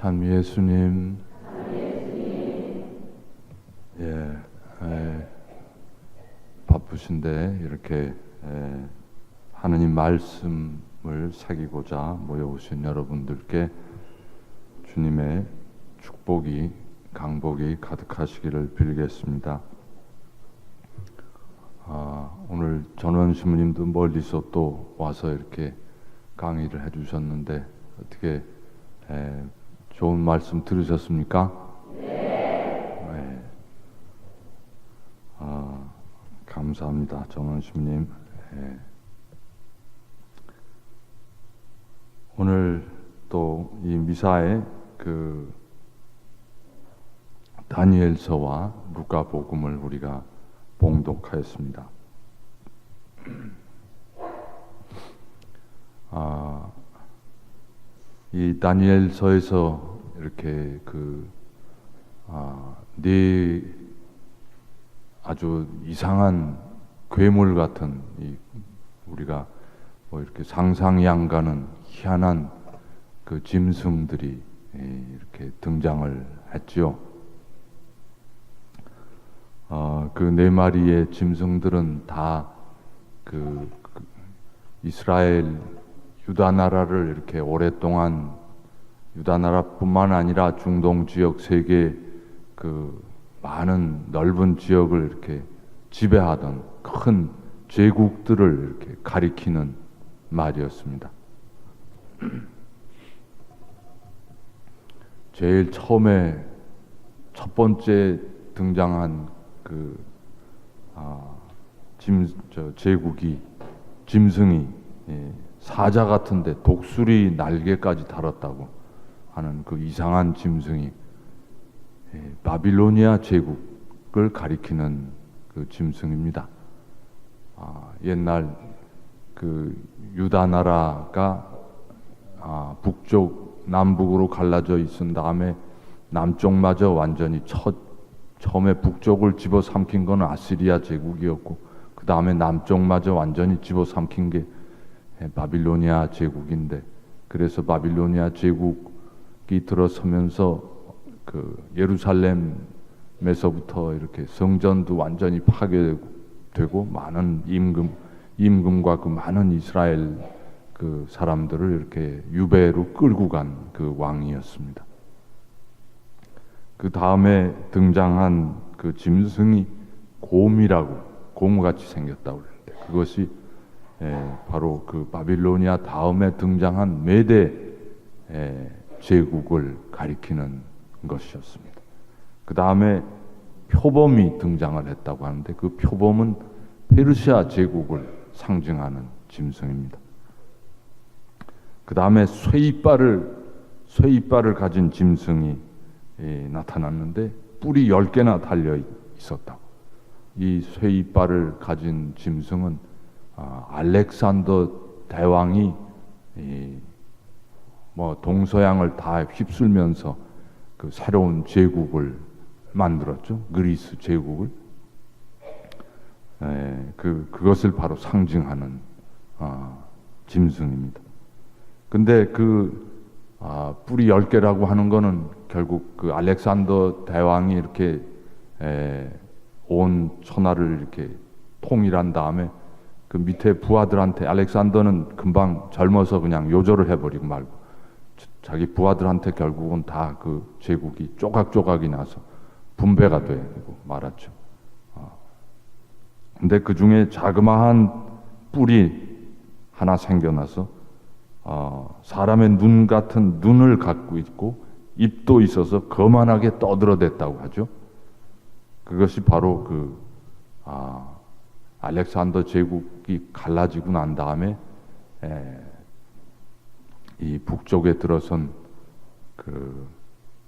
참 예수님, 바쁘신데 이렇게 하느님 말씀을 새기고자 모여오신 여러분들께 주님의 축복이, 강복이 가득하시기를 빌겠습니다. 오늘 전원 신부님도 멀리서 또 와서 이렇게 강의를 해주셨는데 어떻게 좋은 말씀 들으셨습니까? 네. 감사합니다, 전원 신부님. 오늘 또 이 미사에 그 다니엘서와 누가복음을 우리가 봉독하였습니다. 이 다니엘서에서 이렇게 네 아주 이상한 괴물 같은 우리가 뭐 이렇게 상상이 안 가는 희한한 그 짐승들이 이렇게 등장을 했죠. 그 네 마리의 짐승들은 다 이스라엘 유다 나라를 이렇게 오랫동안, 유다 나라뿐만 아니라 중동 지역 세계 그 많은 넓은 지역을 이렇게 지배하던 큰 제국들을 이렇게 가리키는 말이었습니다. 제일 처음에 첫 번째 등장한 제국이, 짐승이 사자 같은데 독수리 날개까지 달았다고 하는 그 이상한 짐승이 바빌로니아 제국을 가리키는 그 짐승입니다. 옛날 그 유다 나라가 북쪽 남북으로 갈라져 있은 다음에 남쪽마저 완전히 처음에 북쪽을 집어삼킨 것은 아시리아 제국이었고, 그 다음에 남쪽마저 완전히 집어삼킨 게 바빌로니아 제국인데, 그래서 바빌로니아 제국이 들어서면서 그 예루살렘에서부터 이렇게 성전도 완전히 파괴되고 많은 임금과 그 많은 이스라엘 그 사람들을 이렇게 유배로 끌고 간 그 왕이었습니다. 그 다음에 등장한 그 짐승이 곰같이 생겼다고 그러는데, 그것이 바로 그 바빌로니아 다음에 등장한 메대 제국을 가리키는 것이었습니다. 그 다음에 표범이 등장을 했다고 하는데, 그 표범은 페르시아 제국을 상징하는 짐승입니다. 그 다음에 쇠이빨을 가진 짐승이 나타났는데 뿔이 10개나 달려 있었다고. 이 쇠이빨을 가진 짐승은 알렉산더 대왕이 동서양을 다 휩쓸면서 그 새로운 제국을 만들었죠. 그리스 제국을. 그것을 바로 상징하는 짐승입니다. 근데 뿔이 10개라고 하는 거는 결국 그 알렉산더 대왕이 이렇게 온 천하를 이렇게 통일한 다음에 그 밑에 부하들한테, 알렉산더는 금방 젊어서 그냥 요절을 해버리고 말고 자기 부하들한테 결국은 다 그 제국이 조각조각이 나서 분배가 되고 말았죠. 근데 그 중에 자그마한 뿔이 하나 생겨나서 사람의 눈 같은 눈을 갖고 있고 입도 있어서 거만하게 떠들어댔다고 하죠. 그것이 바로 알렉산더 제국이 갈라지고 난 다음에 이 북쪽에 들어선 그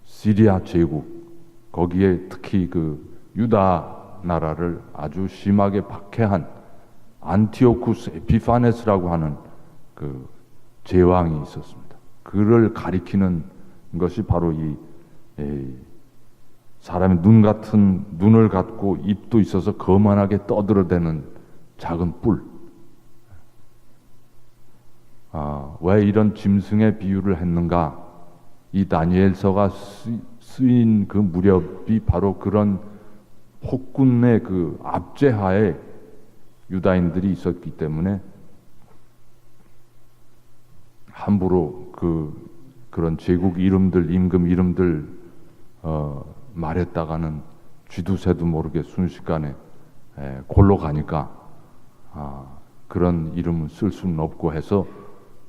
시리아 제국, 거기에 특히 그 유다 나라를 아주 심하게 박해한 안티오쿠스 에피파네스라고 하는 그 제왕이 있었습니다. 그를 가리키는 것이 바로 이 사람의 눈 같은 눈을 갖고 입도 있어서 거만하게 떠들어대는 작은 뿔. 왜 이런 짐승의 비유를 했는가 이 다니엘서가 쓰인 그 무렵이 바로 그런 폭군의 그 압제하에 유다인들이 있었기 때문에 함부로 그런 제국 이름들, 임금 이름들 말했다가는 쥐두새도 모르게 순식간에 골로 가니까 그런 이름은 쓸 수는 없고 해서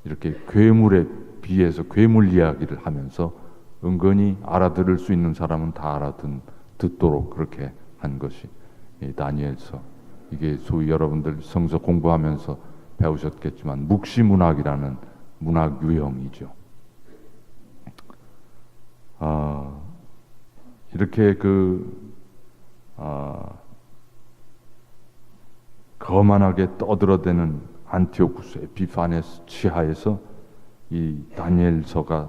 이렇게 괴물에 비해서 괴물 이야기를 하면서 은근히 알아들을 수 있는 사람은 다 듣도록 그렇게 한 것이 이 다니엘서. 이게 소위 여러분들 성서 공부하면서 배우셨겠지만 묵시문학이라는 문학 유형이죠. 이렇게 거만하게 떠들어대는 안티오쿠스 에피파네스 치하에서 이 다니엘서가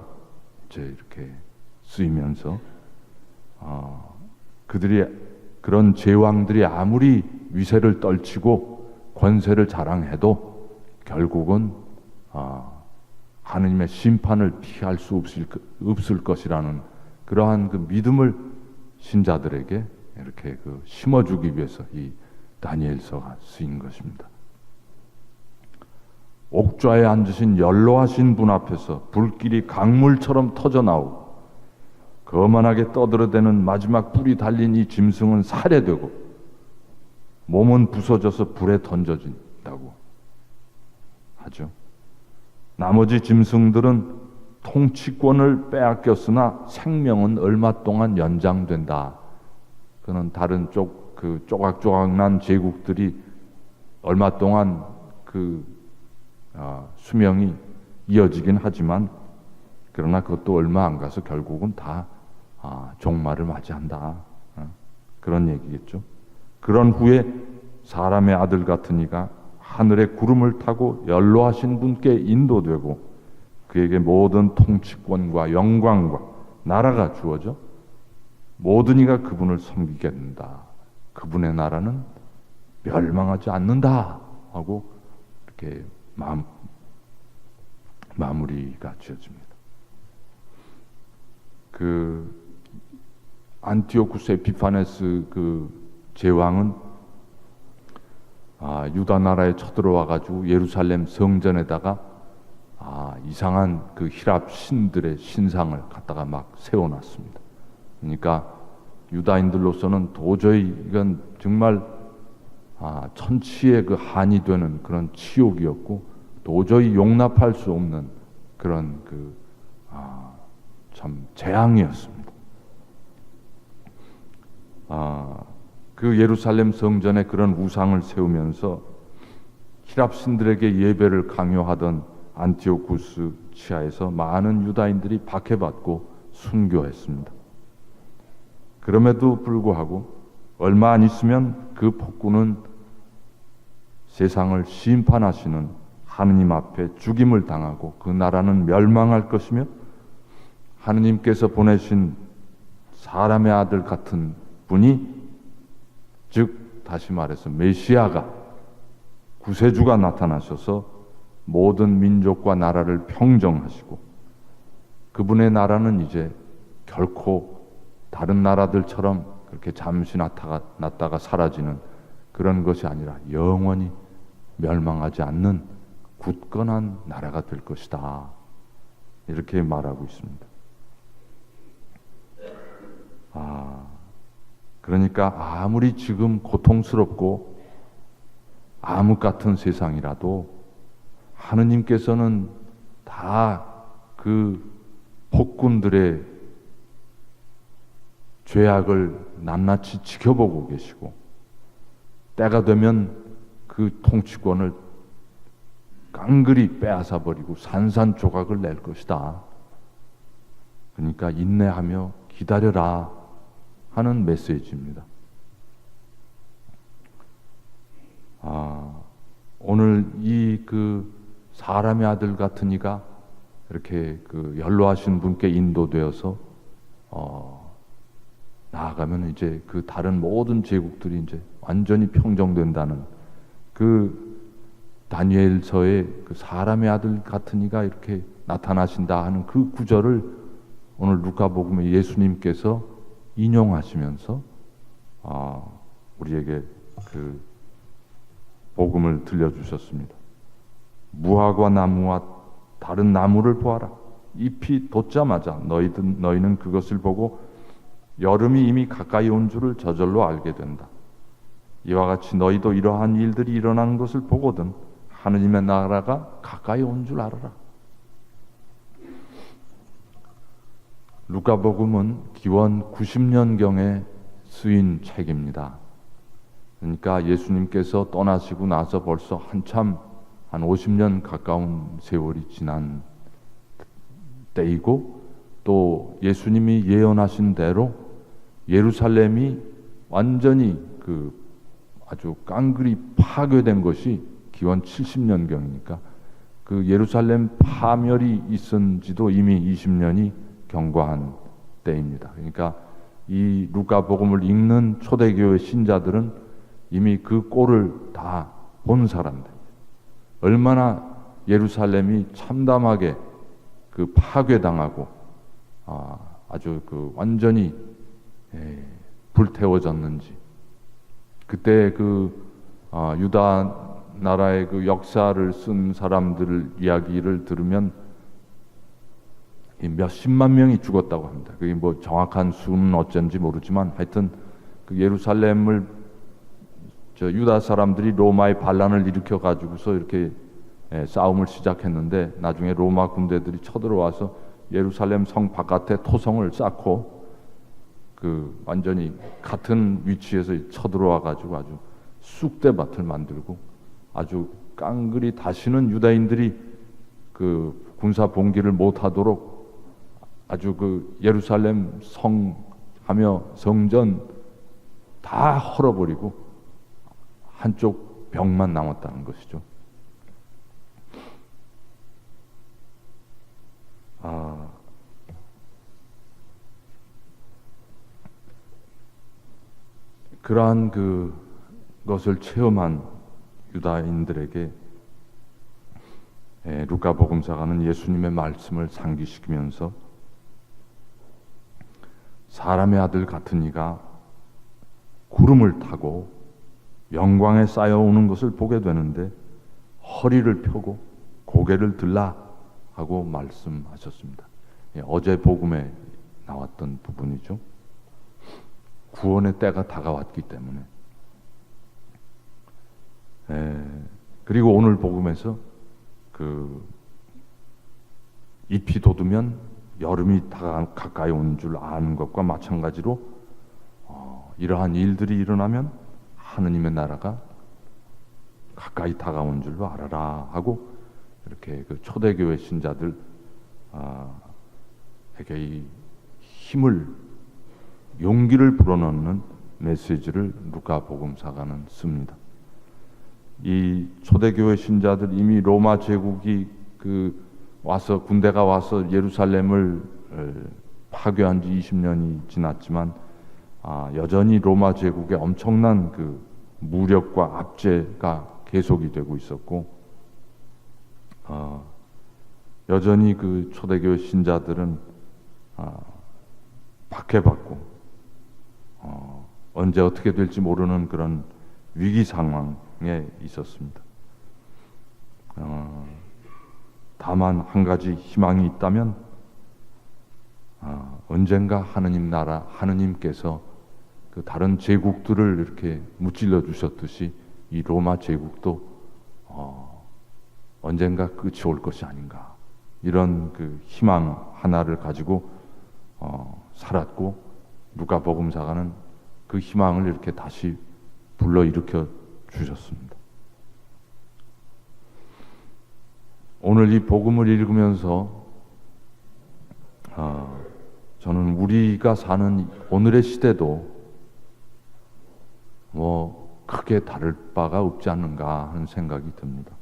이제 이렇게 쓰이면서 그런 제왕들이 아무리 위세를 떨치고 권세를 자랑해도 결국은 하느님의 심판을 피할 수 없을 것이라는 그러한 그 믿음을 신자들에게 이렇게 심어주기 위해서 이 다니엘서가 쓰인 것입니다. 옥좌에 앉으신 연로하신 분 앞에서 불길이 강물처럼 터져 나오고 거만하게 떠들어대는 마지막 뿔이 달린 이 짐승은 살해되고 몸은 부서져서 불에 던져진다고 하죠. 나머지 짐승들은 통치권을 빼앗겼으나 생명은 얼마 동안 연장된다. 그는 다른 조각조각난 제국들이 얼마 동안 수명이 이어지긴 하지만 그러나 그것도 얼마 안 가서 결국은 다 종말을 맞이한다. 그런 얘기겠죠. 그런 후에 사람의 아들 같은 이가 하늘의 구름을 타고 연로하신 분께 인도되고 그에게 모든 통치권과 영광과 나라가 주어져 모든 이가 그분을 섬기게 된다. 그분의 나라는 멸망하지 않는다 하고 이렇게 마무리가 지어집니다. 안티오쿠스 에피파네스 제왕은 유다 나라에 쳐들어와 가지고 예루살렘 성전에다가 이상한 히랍 신들의 신상을 갖다가 막 세워놨습니다. 그러니까 유다인들로서는 도저히 이건 정말 천치의 한이 되는 그런 치욕이었고 도저히 용납할 수 없는 그런 참 재앙이었습니다. 예루살렘 성전에 그런 우상을 세우면서 히랍 신들에게 예배를 강요하던 안티오쿠스 치하에서 많은 유다인들이 박해받고 순교했습니다. 그럼에도 불구하고 얼마 안 있으면 그 폭군은 세상을 심판하시는 하느님 앞에 죽임을 당하고 그 나라는 멸망할 것이며 하느님께서 보내신 사람의 아들 같은 분이 즉 다시 말해서 메시아가 구세주가 나타나셔서 모든 민족과 나라를 평정하시고 그분의 나라는 이제 결코 다른 나라들처럼 그렇게 잠시 났다가 사라지는 그런 것이 아니라 영원히 멸망하지 않는 굳건한 나라가 될 것이다. 이렇게 말하고 있습니다. 그러니까 아무리 지금 고통스럽고 암흑 같은 세상이라도 하느님께서는 다 폭군들의 죄악을 낱낱이 지켜보고 계시고 때가 되면 그 통치권을 깡그리 빼앗아 버리고 산산조각을 낼 것이다. 그러니까 인내하며 기다려라 하는 메시지입니다. 오늘 이 사람의 아들 같은 이가 이렇게 연로하신 분께 인도되어서 나아가면 이제 다른 모든 제국들이 이제 완전히 평정된다는 다니엘서의 사람의 아들 같은 이가 이렇게 나타나신다 하는 그 구절을 오늘 누가복음에 예수님께서 인용하시면서 우리에게 그 복음을 들려주셨습니다. 무화과 나무와 다른 나무를 보아라. 잎이 돋자마자 너희는 그것을 보고 여름이 이미 가까이 온 줄을 저절로 알게 된다. 이와 같이 너희도 이러한 일들이 일어나는 것을 보거든 하느님의 나라가 가까이 온 줄 알아라. 누가복음은 기원 90년경에 쓰인 책입니다. 그러니까 예수님께서 떠나시고 나서 벌써 한참 한 50년 가까운 세월이 지난 때이고, 또 예수님이 예언하신 대로 예루살렘이 완전히 아주 깡그리 파괴된 것이 기원 70년경이니까 그 예루살렘 파멸이 있은 지도 이미 20년이 경과한 때입니다. 그러니까 이 누가복음을 읽는 초대교회 신자들은 이미 그 꼴을 다 본 사람들, 얼마나 예루살렘이 참담하게 파괴당하고 아주 완전히 불태워졌는지, 그때 유다 나라의 역사를 쓴 사람들 이야기를 들으면 몇십만 명이 죽었다고 합니다. 그게 뭐 정확한 수는 어쩐지 모르지만 하여튼 예루살렘을 유다 사람들이 로마의 반란을 일으켜 가지고서 이렇게 싸움을 시작했는데, 나중에 로마 군대들이 쳐들어와서 예루살렘 성 바깥에 토성을 쌓고 완전히 같은 위치에서 쳐들어와 가지고 아주 쑥대밭을 만들고 아주 깡그리 다시는 유다인들이 군사 봉기를 못하도록 아주 예루살렘 성하며 성전 다 헐어버리고 한쪽 벽만 남았다는 것이죠. 그러한 것을 체험한 유다인들에게 루카복음사가는 예수님의 말씀을 상기시키면서 사람의 아들 같은 이가 구름을 타고 영광에 쌓여오는 것을 보게 되는데 허리를 펴고 고개를 들라 하고 말씀하셨습니다. 어제 복음에 나왔던 부분이죠. 구원의 때가 다가왔기 때문에. 그리고 오늘 복음에서 잎이 돋으면 여름이 가까이 온 줄 아는 것과 마찬가지로 이러한 일들이 일어나면 하느님의 나라가 가까이 다가온 줄로 알아라 하고 이렇게 초대교회 신자들 에게 이 힘을, 용기를 불어넣는 메시지를 누가복음사가는 씁니다. 이 초대교회 신자들, 이미 로마 제국이 와서 군대가 와서 예루살렘을 파괴한 지 20년이 지났지만 여전히 로마 제국의 엄청난 무력과 압제가 계속이 되고 있었고, 여전히 초대교회 신자들은 박해받고 언제 어떻게 될지 모르는 그런 위기 상황에 있었습니다. 다만 한 가지 희망이 있다면 언젠가 하느님 나라, 하느님께서 다른 제국들을 이렇게 무찔러 주셨듯이 이 로마 제국도 언젠가 끝이 올 것이 아닌가, 이런 희망 하나를 가지고 살았고, 누가복음사가는 그 희망을 이렇게 다시 불러일으켜 주셨습니다. 오늘 이 복음을 읽으면서 저는 우리가 사는 오늘의 시대도 크게 다를 바가 없지 않는가 하는 생각이 듭니다.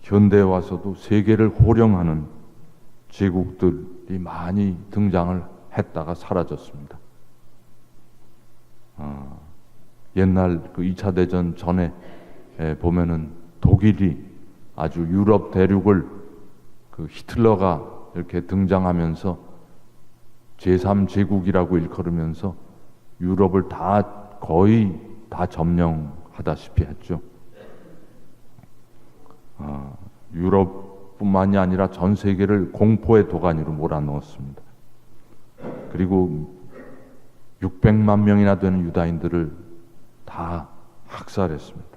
현대에 와서도 세계를 호령하는 제국들이 많이 등장을 했다가 사라졌습니다. 옛날 2차 대전 전에 보면은 독일이 아주 유럽 대륙을 그 히틀러가 이렇게 등장하면서 제3제국이라고 일컬으면서 유럽을 거의 다 점령하다시피 했죠. 유럽뿐만이 아니라 전 세계를 공포의 도가니로 몰아넣었습니다. 그리고 600만 명이나 되는 유다인들을 다 학살했습니다.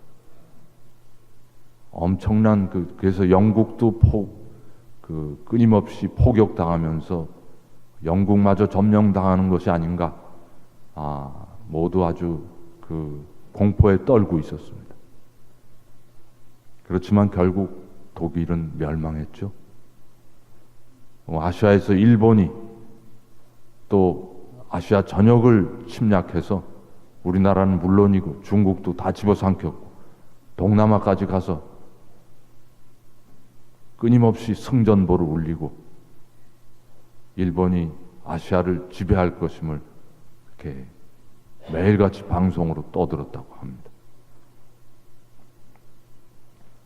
엄청난 그래서 영국도 끊임없이 포격당하면서 영국마저 점령당하는 것이 아닌가, 모두 아주 공포에 떨고 있었습니다. 그렇지만 결국 독일은 멸망했죠. 아시아에서 일본이 또 아시아 전역을 침략해서 우리나라는 물론이고 중국도 다 집어삼켰고 동남아까지 가서 끊임없이 승전보를 울리고 일본이 아시아를 지배할 것임을 이렇게 매일같이 방송으로 떠들었다고 합니다.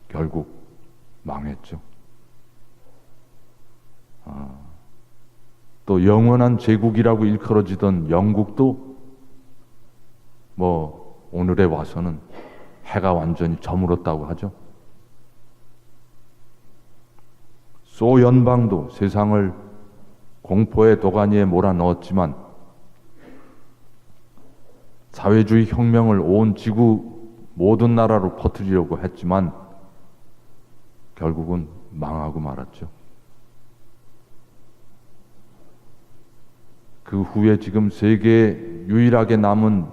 결국 망했죠. 또 영원한 제국이라고 일컬어지던 영국도 오늘에 와서는 해가 완전히 저물었다고 하죠. 소연방도 세상을 공포의 도가니에 몰아넣었지만 사회주의 혁명을 온 지구 모든 나라로 퍼뜨리려고 했지만 결국은 망하고 말았죠. 그 후에 지금 세계에 유일하게 남은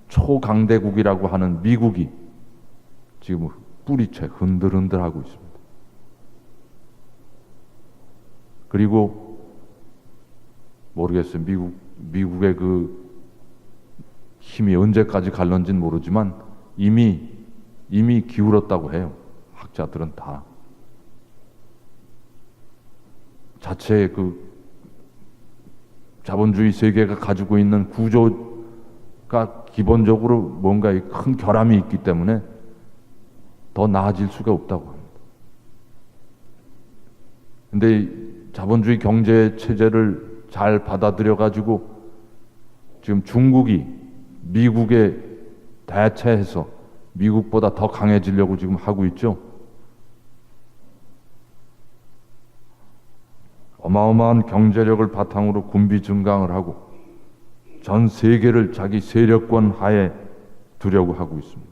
초강대국이라고 하는 미국이 지금 뿌리채 흔들흔들하고 있습니다. 그리고 모르겠어요. 미국의 그 힘이 언제까지 갈런지는 모르지만 이미 기울었다고 해요. 학자들은 다. 자체의 자본주의 세계가 가지고 있는 구조가 기본적으로 뭔가 큰 결함이 있기 때문에 더 나아질 수가 없다고 합니다. 근데 자본주의 경제 체제를 잘 받아들여 가지고 지금 중국이 미국에 대체해서 미국보다 더 강해지려고 지금 하고 있죠. 어마어마한 경제력을 바탕으로 군비 증강을 하고 전 세계를 자기 세력권 하에 두려고 하고 있습니다.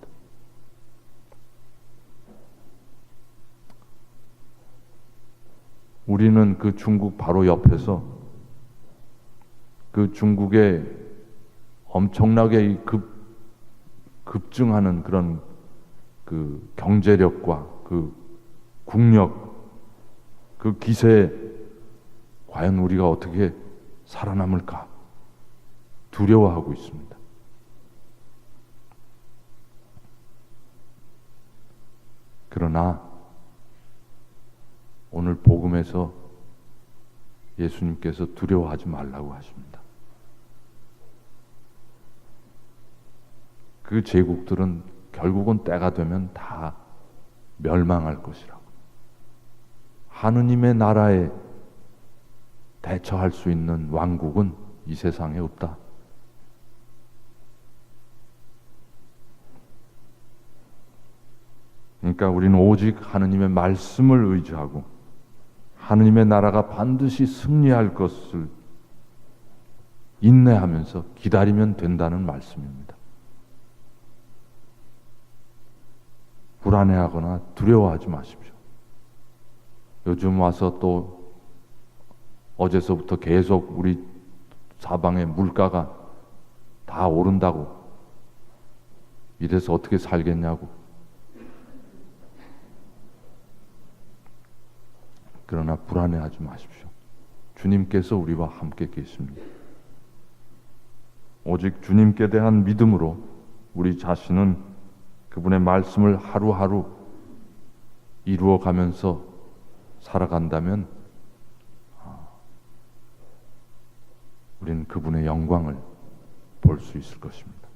우리는 그 중국 바로 옆에서 그 중국의 엄청나게 급증하는 그런 그 경제력과 그 국력, 그 기세에 과연 우리가 어떻게 살아남을까 두려워하고 있습니다. 그러나 오늘 복음에서 예수님께서 두려워하지 말라고 하십니다. 그 제국들은 결국은 때가 되면 다 멸망할 것이라고. 하느님의 나라에 대처할 수 있는 왕국은 이 세상에 없다. 그러니까 우리는 오직 하느님의 말씀을 의지하고 하느님의 나라가 반드시 승리할 것을 인내하면서 기다리면 된다는 말씀입니다. 불안해하거나 두려워하지 마십시오. 요즘 와서 또 어제서부터 계속 우리 사방의 물가가 다 오른다고 이래서 어떻게 살겠냐고. 그러나 불안해하지 마십시오. 주님께서 우리와 함께 계십니다. 오직 주님께 대한 믿음으로 우리 자신은 그분의 말씀을 하루하루 이루어가면서 살아간다면 우리는 그분의 영광을 볼 수 있을 것입니다.